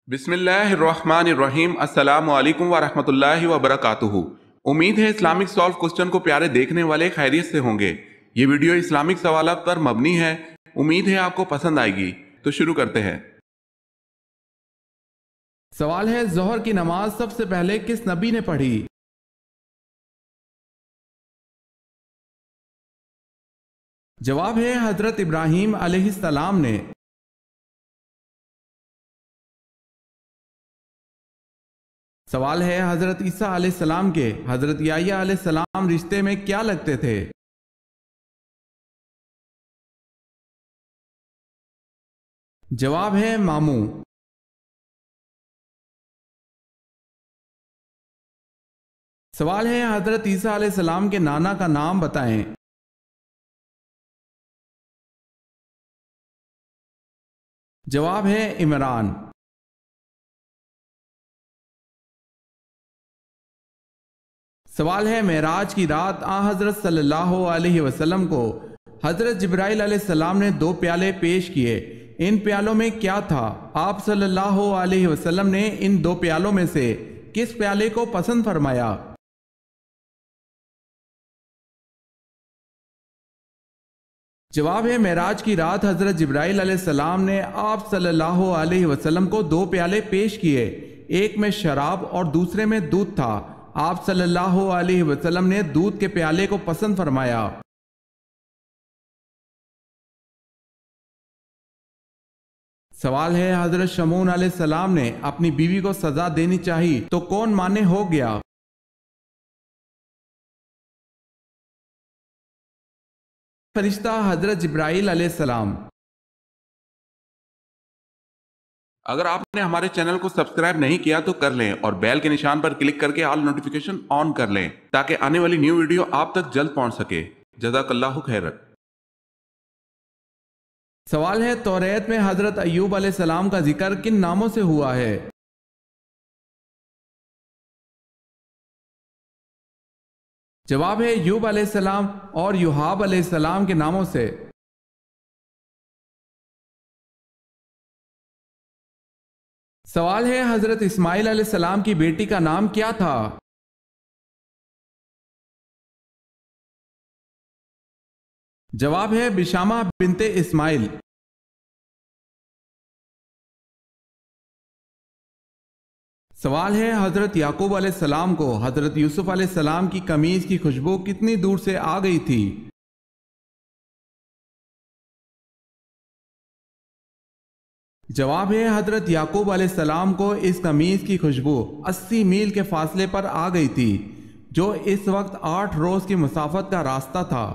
بسم اللہ الرحمن الرحیم۔ السلام علیکم ورحمۃ اللہ وبرکاتہ۔ امید ہے اسلامک سالو کوسچن کو پیارے دیکھنے والے خیریت سے ہوں گے۔ یہ ویڈیو اسلامک سوالات پر مبنی ہے، امید ہے آپ کو پسند آئے گی۔ تو شروع کرتے ہیں۔ سوال ہے، ظہر کی نماز سب سے پہلے کس نبی نے پڑھی؟ جواب ہے حضرت ابراہیم علیہ السلام نے۔ سوال ہے، حضرت عیسیٰ علیہ السلام کے حضرت یحییٰ علیہ السلام رشتے میں کیا لگتے تھے؟ جواب ہے ماموں۔ سوال ہے، حضرت عیسیٰ علیہ السلام کے نانا کا نام بتائیں۔ جواب ہے عمران۔ سوال ہے، معراج کی رات حضرت صلی اللہ علیہ وسلم کو حضرت جبرائیل علیہ السلام نے 2 پیالے پیش کیے، ان پیالوں میں کیا تھا؟ آپ صلی اللہ علیہ وسلم نے ان 2 پیالوں میں سے کس پیالے کو پسند فرمایا؟ جواب ہے، معراج کی رات حضرت جبرائیل علیہ السلام نے آپ صلی اللہ علیہ وسلم کو 2 پیالے پیش کیے، ایک میں شراب اور دوسرے میں دودھ تھا۔ آپ صلی اللہ علیہ وسلم نے دودھ کے پیالے کو پسند فرمایا۔ سوال ہے، حضرت شمعون علیہ السلام نے اپنی بیوی کو سزا دینی چاہی تو کون مانے ہو گیا؟ فرشتہ حضرت جبرائیل علیہ السلام۔ اگر آپ نے ہمارے چینل کو سبسکرائب نہیں کیا تو کر لیں اور بیل کے نشان پر کلک کر کے آل نوٹیفیکیشن آن کر لیں تاکہ آنے والی نیو ویڈیو آپ تک جلد پہنچ سکے۔ جزاک اللہ خیرت۔ سوال ہے، توریت میں حضرت ایوب علیہ السلام کا ذکر کن ناموں سے ہوا ہے؟ جواب ہے ایوب علیہ السلام اور یوحاب علیہ السلام کے ناموں سے۔ سوال ہے، حضرت اسماعیل علیہ السلام کی بیٹی کا نام کیا تھا؟ جواب ہے بشامہ بنت اسماعیل۔ سوال ہے، حضرت یعقوب علیہ السلام کو حضرت یوسف علیہ السلام کی قمیض کی خوشبو کتنی دور سے آ گئی تھی؟ جواب ہے، حضرت یعقوب علیہ السلام کو اس قمیض کی خوشبو 80 میل کے فاصلے پر آ گئی تھی، جو اس وقت 8 روز کی مسافت کا راستہ تھا۔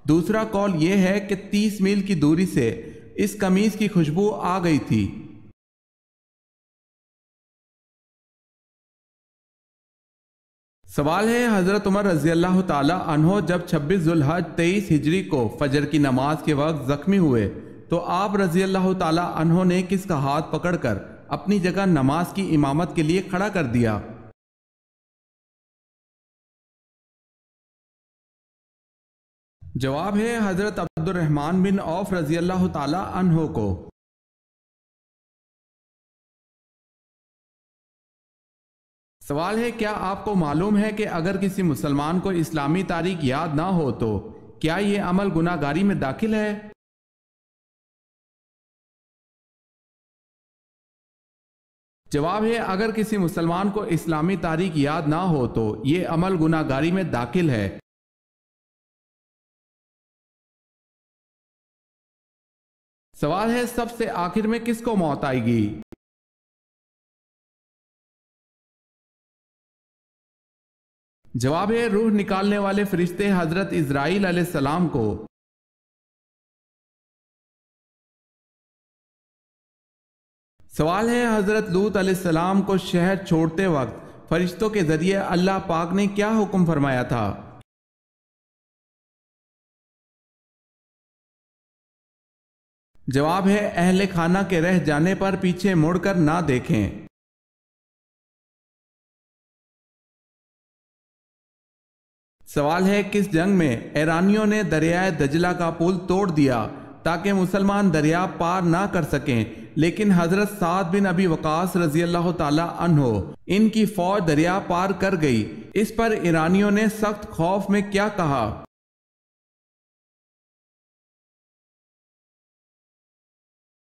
دوسرا قول یہ ہے کہ 30 میل کی دوری سے اس قمیض کی خوشبو آ گئی تھی۔ سوال ہے، حضرت عمر رضی اللہ تعالی عنہ جب 26 ذو الحج 23 ہجری کو فجر کی نماز کے وقت زخمی ہوئے تو آپ رضی اللہ تعالی عنہ نے کس کا ہاتھ پکڑ کر اپنی جگہ نماز کی امامت کے لیے کھڑا کر دیا؟ جواب ہے حضرت عبد الرحمن بن عوف رضی اللہ تعالی عنہ کو۔ سوال ہے، کیا آپ کو معلوم ہے کہ اگر کسی مسلمان کو اسلامی تاریخ یاد نہ ہو تو کیا یہ عمل گناہ گاری میں داخل ہے؟ جواب ہے، اگر کسی مسلمان کو اسلامی تاریخ یاد نہ ہو تو یہ عمل گناہ گاری میں داخل ہے۔ سوال ہے، سب سے آخر میں کس کو موت آئے گی؟ جواب ہے، روح نکالنے والے فرشتے حضرت اسرائیل علیہ السلام کو۔ سوال ہے، حضرت لوط علیہ السلام کو شہر چھوڑتے وقت فرشتوں کے ذریعے اللہ پاک نے کیا حکم فرمایا تھا؟ جواب ہے، اہل خانہ کے رہ جانے پر پیچھے مڑ کر نہ دیکھیں۔ سوال ہے، کس جنگ میں ایرانیوں نے دریائے دجلہ کا پل توڑ دیا تاکہ مسلمان دریا پار نہ کر سکیں، لیکن حضرت سعد بن ابی وقاص رضی اللہ تعالی عنہ ان کی فوج دریا پار کر گئی۔ اس پر ایرانیوں نے سخت خوف میں کیا کہا؟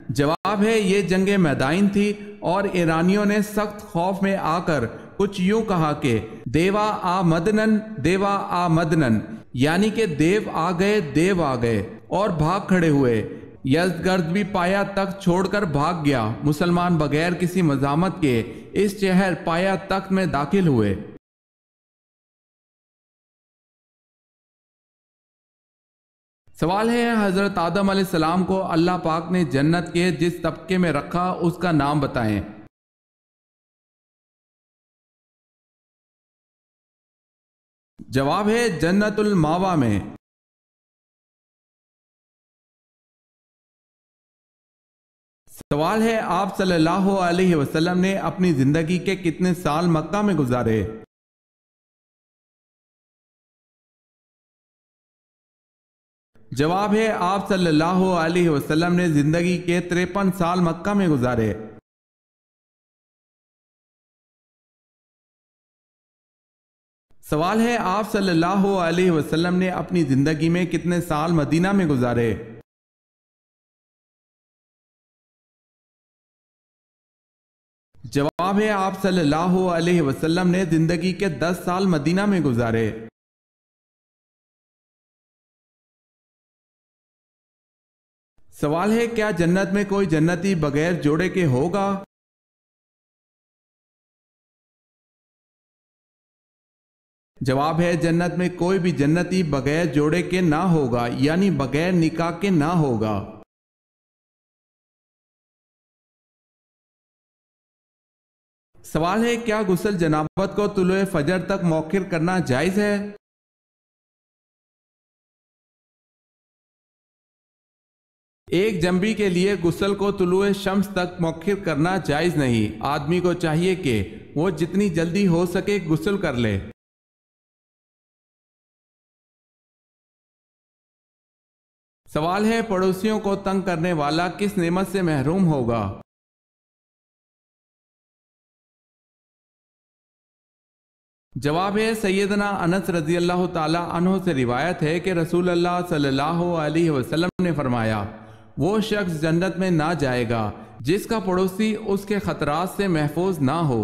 جواب ہے یہ جنگ میدان تھی، اور ایرانیوں نے سخت خوف میں آ کر کچھ یوں کہا کہ دیوا آ مدنن، دیوا آ مدنن، یعنی کہ دیو آ گئے، اور بھاگ کھڑے ہوئے۔ یزدگرد بھی پایا تخت چھوڑ کر بھاگ گیا۔ مسلمان بغیر کسی مزاحمت کے اس شہر پایا تخت میں داخل ہوئے۔ سوال ہے حضرت آدم علیہ السلام کو اللہ پاک نے جنت کے جس طبقے میں رکھا اس کا نام بتائیں۔ جواب ہے جنت الماوا میں۔ سوال ہے آپ صلی اللہ علیہ وسلم نے اپنی زندگی کے کتنے سال مکہ میں گزارے؟ جواب ہے آپ صلی اللہ علیہ وسلم نے زندگی کے 53 سال مکہ میں گزارے۔ سوال ہے آپ صلی اللہ علیہ وسلم نے اپنی زندگی میں کتنے سال مدینہ میں گزارے؟ جواب ہے آپ صلی اللہ علیہ وسلم نے زندگی کے 10 سال مدینہ میں گزارے۔ سوال ہے کیا جنت میں کوئی جنتی بغیر جوڑے کے ہوگا؟ جواب ہے جنت میں کوئی بھی جنتی بغیر جوڑے کے نہ ہوگا، یعنی بغیر نکاح کے نہ ہوگا۔ سوال ہے کیا غسل جنابت کو طلوع فجر تک مؤخر کرنا جائز ہے؟ ایک جنبی کے لیے غسل کو طلوع شمس تک مؤخر کرنا جائز نہیں۔ آدمی کو چاہیے کہ وہ جتنی جلدی ہو سکے غسل کر لے۔ سوال ہے پڑوسیوں کو تنگ کرنے والا کس نعمت سے محروم ہوگا؟ جواب ہے سیدنا انس رضی اللہ تعالی عنہ سے روایت ہے کہ رسول اللہ صلی اللہ علیہ وسلم نے فرمایا وہ شخص جنت میں نہ جائے گا جس کا پڑوسی اس کے خطرات سے محفوظ نہ ہو۔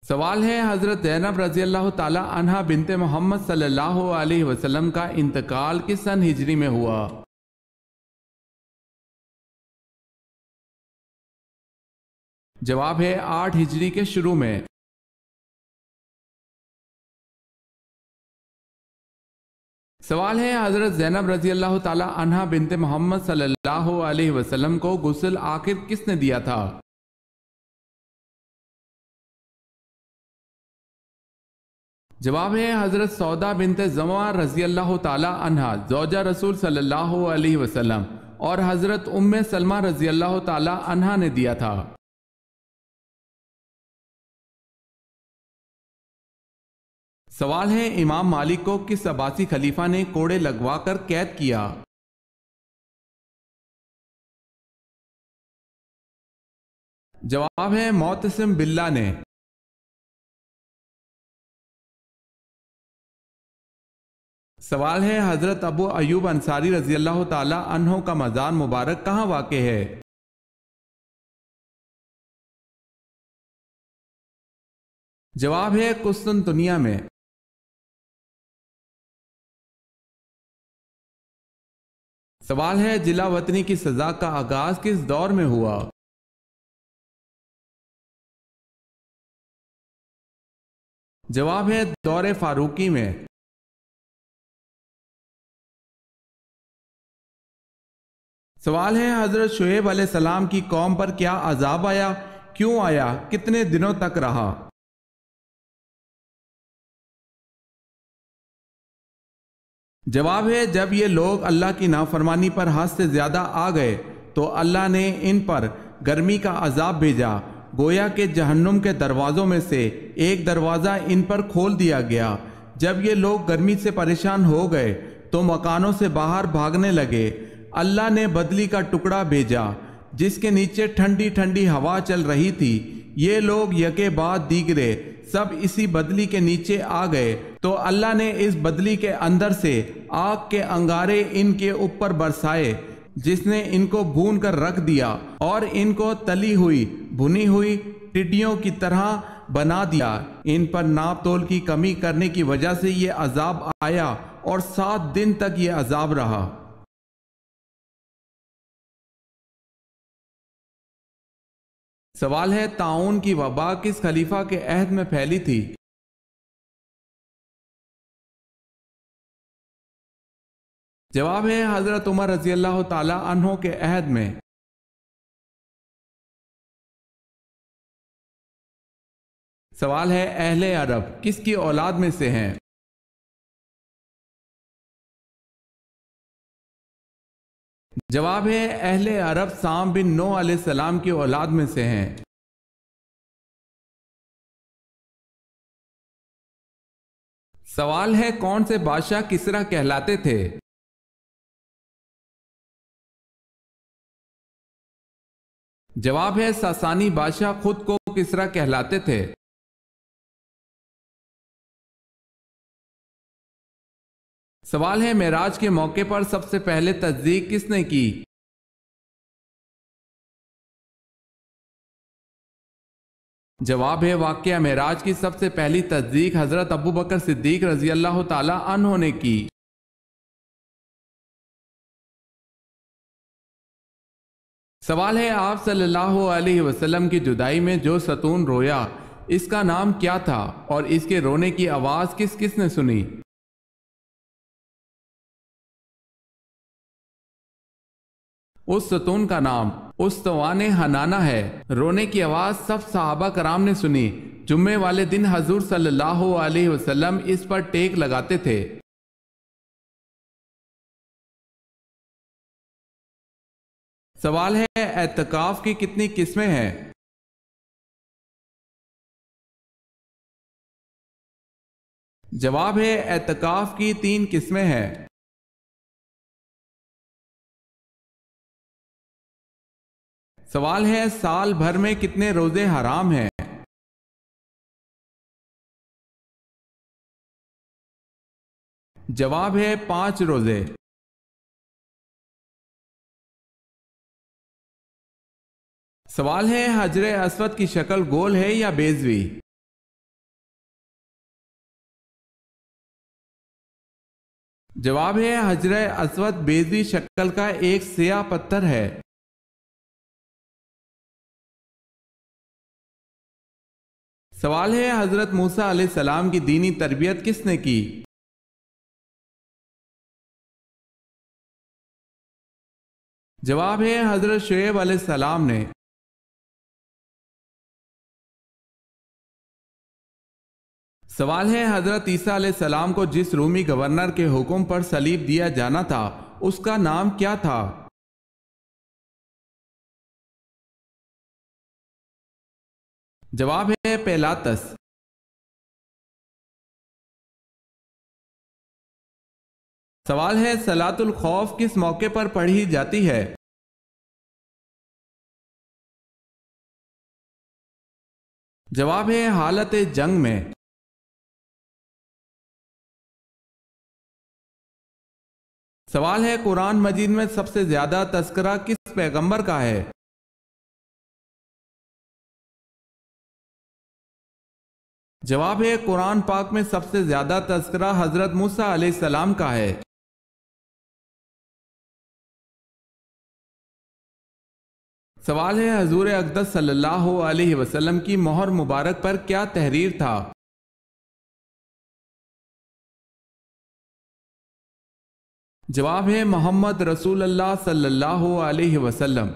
سوال ہے حضرت زینب رضی اللہ تعالی عنہا بنت محمد صلی اللہ علیہ وسلم کا انتقال کس سن ہجری میں ہوا؟ جواب ہے 8 ہجری کے شروع میں۔ سوال ہے حضرت زینب رضی اللہ تعالی عنہا بنت محمد صلی اللہ علیہ وسلم کو غسل آخر کس نے دیا تھا؟ جواب ہے حضرت سودا بنت زمعہ رضی اللہ تعالی عنہا زوجہ رسول صلی اللہ علیہ وسلم اور حضرت ام سلمہ رضی اللہ تعالی عنہا نے دیا تھا۔ سوال ہے امام مالک کو کس عباسی خلیفہ نے کوڑے لگوا کر قید کیا؟ جواب ہے معتصم باللہ نے۔ سوال ہے حضرت ابو ایوب انصاری رضی اللہ تعالی عنہ کا مزار مبارک کہاں واقع ہے؟ جواب ہے قسطنطنیہ میں۔ سوال ہے جلا وطنی کی سزا کا آغاز کس دور میں ہوا؟ جواب ہے دور فاروقی میں۔ سوال ہے حضرت شعیب علیہ السلام کی قوم پر کیا عذاب آیا، کیوں آیا، کتنے دنوں تک رہا؟ جواب ہے جب یہ لوگ اللہ کی نافرمانی پر حد سے زیادہ آ گئے تو اللہ نے ان پر گرمی کا عذاب بھیجا، گویا کہ جہنم کے دروازوں میں سے ایک دروازہ ان پر کھول دیا گیا جب یہ لوگ گرمی سے پریشان ہو گئے تو مکانوں سے باہر بھاگنے لگے۔ اللہ نے بدلی کا ٹکڑا بھیجا جس کے نیچے ٹھنڈی ٹھنڈی ہوا چل رہی تھی۔ یہ لوگ یکے بعد دیگرے سب اسی بدلی کے نیچے آ گئے تو اللہ نے اس بدلی کے اندر سے آگ کے انگارے ان کے اوپر برسائے جس نے ان کو بھون کر رکھ دیا اور ان کو تلی ہوئی بھنی ہوئی ٹڈیوں کی طرح بنا دیا۔ ان پر ناپ تول کی کمی کرنے کی وجہ سے یہ عذاب آیا اور 7 دن تک یہ عذاب رہا۔ سوال ہے طاعون کی وبا کس خلیفہ کے عہد میں پھیلی تھی؟ جواب ہے حضرت عمر رضی اللہ تعالی عنہ کے عہد میں۔ سوال ہے اہل عرب کس کی اولاد میں سے ہیں؟ جواب ہے اہل عرب سام بن نوح علیہ السلام کی اولاد میں سے ہیں۔ سوال ہے کون سے بادشاہ کسریٰ کہلاتے تھے؟ جواب ہے ساسانی بادشاہ خود کو کسریٰ کہلاتے تھے۔ سوال ہے معراج کے موقع پر سب سے پہلے تصدیق کس نے کی؟ جواب ہے واقعہ معراج کی سب سے پہلی تصدیق حضرت ابو بکر صدیق رضی اللہ تعالی عنہ نے کی۔ سوال ہے آپ صلی اللہ علیہ وسلم کی جدائی میں جو ستون رویا اس کا نام کیا تھا اور اس کے رونے کی آواز کس کس نے سنی؟ اس ستون کا نام استوان حنانہ ہے۔ رونے کی آواز سب صحابہ کرام نے سنی۔ جمعے والے دن حضور صلی اللہ علیہ وسلم اس پر ٹیک لگاتے تھے۔ سوال ہے اعتکاف کی کتنی قسمیں ہیں؟ جواب ہے اعتکاف کی 3 قسمیں ہیں۔ سوال ہے سال بھر میں کتنے روزے حرام ہیں؟ جواب ہے 5 روزے۔ سوال ہے حجر اسود کی شکل گول ہے یا بیضوی؟ جواب ہے حجر اسود بیضوی شکل کا ایک سیاہ پتھر ہے۔ سوال ہے حضرت موسیٰ علیہ السلام کی دینی تربیت کس نے کی؟ جواب ہے حضرت شعیب علیہ السلام نے۔ سوال ہے حضرت عیسیٰ علیہ السلام کو جس رومی گورنر کے حکم پر صلیب دیا جانا تھا اس کا نام کیا تھا؟ جواب ہے پیلاطس۔ سوال ہے صلاۃ الخوف کس موقع پر پڑھی جاتی ہے؟ جواب ہے حالت جنگ میں۔ سوال ہے قرآن مجید میں سب سے زیادہ تذکرہ کس پیغمبر کا ہے؟ جواب ہے قرآن پاک میں سب سے زیادہ تذکرہ حضرت موسیٰ علیہ السلام کا ہے۔ سوال ہے حضور اقدس صلی اللہ علیہ وسلم کی مہر مبارک پر کیا تحریر تھا؟ جواب ہے محمد رسول اللہ صلی اللہ علیہ وسلم۔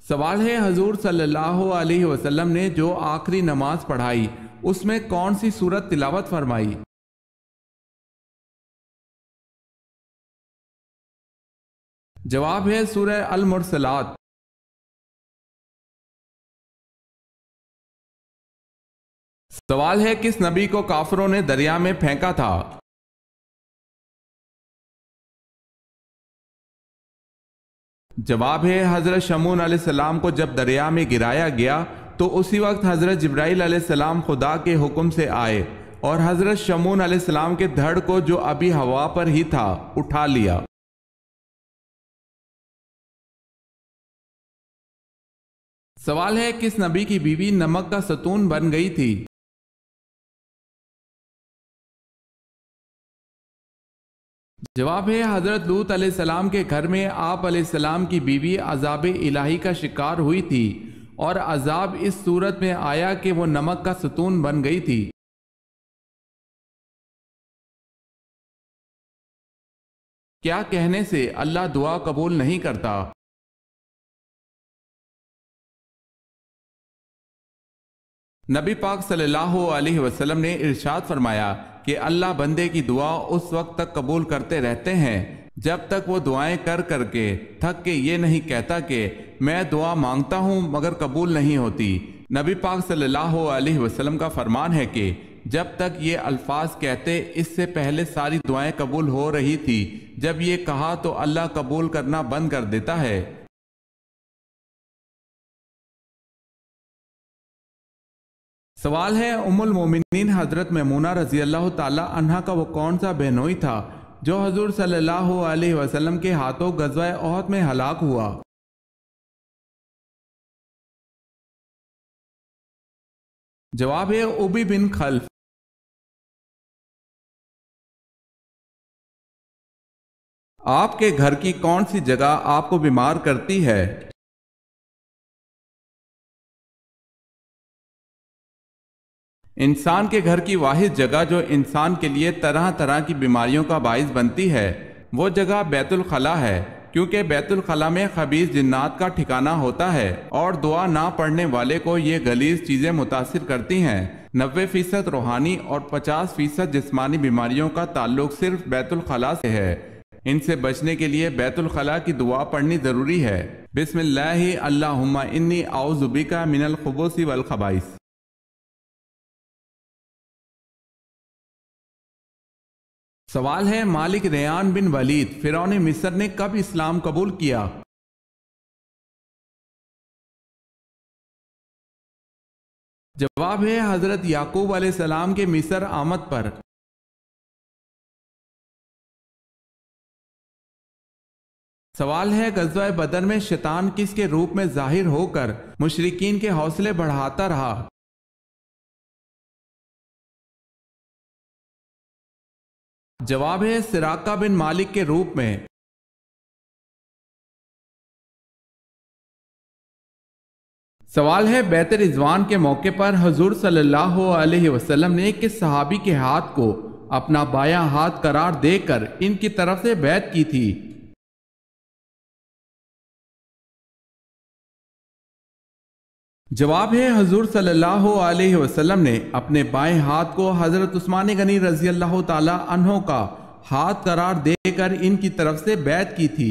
سوال ہے حضور صلی اللہ علیہ وسلم نے جو آخری نماز پڑھائی اس میں کون سی سورت تلاوت فرمائی؟ جواب ہے سورہ المرسلات۔ سوال ہے کس نبی کو کافروں نے دریا میں پھینکا تھا؟ جواب ہے حضرت شمعون علیہ السلام کو جب دریا میں گرایا گیا تو اسی وقت حضرت جبرائیل علیہ السلام خدا کے حکم سے آئے اور حضرت شمعون علیہ السلام کے دھڑ کو جو ابھی ہوا پر ہی تھا اٹھا لیا۔ سوال ہے کس نبی کی بیوی نمک کا ستون بن گئی تھی؟ جواب ہے حضرت لوط علیہ السلام کے گھر میں آپ علیہ السلام کی بیوی عذاب الہی کا شکار ہوئی تھی اور عذاب اس صورت میں آیا کہ وہ نمک کا ستون بن گئی تھی۔ کیا کہنے سے اللہ دعا قبول نہیں کرتا؟ نبی پاک صلی اللہ علیہ وسلم نے ارشاد فرمایا کہ اللہ بندے کی دعا اس وقت تک قبول کرتے رہتے ہیں جب تک وہ دعائیں کر کر کے تھک کے یہ نہیں کہتا کہ میں دعا مانگتا ہوں مگر قبول نہیں ہوتی۔ نبی پاک صلی اللہ علیہ وسلم کا فرمان ہے کہ جب تک یہ الفاظ کہتے اس سے پہلے ساری دعائیں قبول ہو رہی تھی، جب یہ کہا تو اللہ قبول کرنا بند کر دیتا ہے۔ سوال ہے ام المومنین حضرت میمونہ رضی اللہ تعالی عنہا کا وہ کون سا بہنوئی تھا جو حضور صلی اللہ علیہ وسلم کے ہاتھوں غزوہ احد میں ہلاک ہوا؟ جواب ہے ابی بن خلف۔ آپ کے گھر کی کون سی جگہ آپ کو بیمار کرتی ہے؟ انسان کے گھر کی واحد جگہ جو انسان کے لیے طرح طرح کی بیماریوں کا باعث بنتی ہے وہ جگہ بیت الخلاء ہے، کیونکہ بیت الخلاء میں خبیث جنات کا ٹھکانہ ہوتا ہے اور دعا نہ پڑھنے والے کو یہ غلیظ چیزیں متاثر کرتی ہیں۔ 90% روحانی اور 50% جسمانی بیماریوں کا تعلق صرف بیت الخلاء سے ہے۔ ان سے بچنے کے لیے بیت الخلاء کی دعا پڑھنی ضروری ہے۔ بسم اللہ اللہم انی اعوذ بک من الخبث والخبائث۔ سوال ہے مالک ریان بن ولید فرعون مصر نے کب اسلام قبول کیا؟ جواب ہے حضرت یعقوب علیہ السلام کے مصر آمد پر۔ سوال ہے غزوہ بدر میں شیطان کس کے روپ میں ظاہر ہو کر مشرکین کے حوصلے بڑھاتا رہا؟ جواب ہے سراقہ بن مالک کے روپ میں۔ سوال ہے بیعت رضوان کے موقع پر حضور صلی اللہ علیہ وسلم نے کس صحابی کے ہاتھ کو اپنا بایاں ہاتھ قرار دے کر ان کی طرف سے بیعت کی تھی؟ جواب ہے حضور صلی اللہ علیہ وسلم نے اپنے بائیں ہاتھ کو حضرت عثمان غنی رضی اللہ تعالی عنہ کا ہاتھ قرار دے کر ان کی طرف سے بیعت کی تھی۔